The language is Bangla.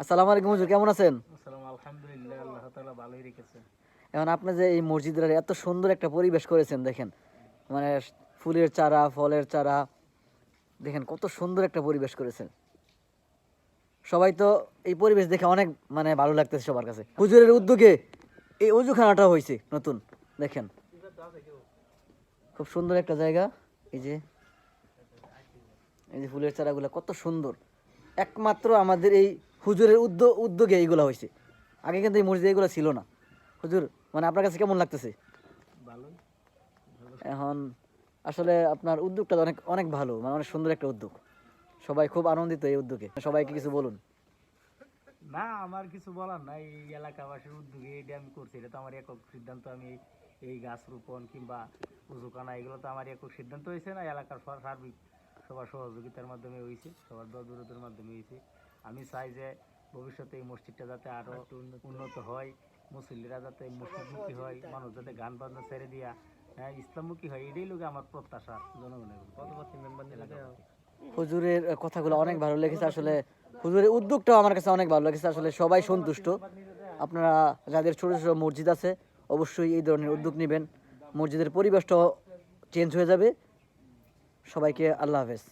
আসসালামু আলাইকুম হুজুর, কেমন আছেন? আলহামদুলিল্লাহ, আল্লাহ তাআলা ভালোই রেখেছে। এখন আপনি যে এই মসজিদের এত সুন্দর একটা পরিবেশ করেছেন দেখেন, মানে ফুলের চারা, ফলের চারা, দেখেন কত সুন্দর একটা পরিবেশ করেছেন। সবাই তো এই পরিবেশ দেখে অনেক মানে ভালো লাগতেছে সবার কাছে। হুজুরের উদ্যোগে এই অজুখানাটা হয়েছে নতুন, দেখেন খুব সুন্দর একটা জায়গা। এই যে এই যে ফুলের চারাগুলো কত সুন্দর, একমাত্র আমাদের এই হুজুরের উদ্যোগে এইগুলো হয়েছে। আগে কিন্তু এই মসজিদে এগুলো ছিল না। হুজুর, মানে আপনার কাছে কেমন লাগতেছে? ভালোই। এখন আসলে আপনার উদ্যোগটা অনেক অনেক ভালো, মানে অনেক সুন্দর একটা উদ্যোগ। সবাই খুব আনন্দিত এই উদ্যোগে। সবাইকে কিছু বলুন। না, আমার কিছু বলার নাই। এই এলাকাবাসীর উদ্যোগে এটা আমি করছি, এটা তো আমার একক সিদ্ধান্ত। আমি এই গাছ রোপণ কিংবা উজুখানা এগুলো তো আমার একক সিদ্ধান্ত হয়েছে না, এলাকার সার্বিক সবার সহযোগিতার মাধ্যমে হয়েছে, সবার দরদুরতের মাধ্যমে হয়েছে। আমি চাই যে ভবিষ্যতে এই মসজিদটা যাতে আরও উন্নত হয়, মুসল্লিরা যাতে মসজিদমুখী হয়, মানুষ যাতে গান বাজনা ছেড়ে দিয়া ইসলামমুখী হয়, এটাই লোকে আমার প্রত্যাশা জনগণের। হুজুরের কথাগুলো অনেক ভালো লেগেছে আসলে। হুজুরের উদ্যোগটাও আমার কাছে অনেক ভালো লেগেছে। আসলে সবাই সন্তুষ্ট। আপনারা যাদের ছোট ছোট মসজিদ আছে অবশ্যই এই ধরনের উদ্যোগ নেবেন। মসজিদের পরিবেশটাও চেঞ্জ হয়ে যাবে। সবাইকে আল্লাহ হাফেজ।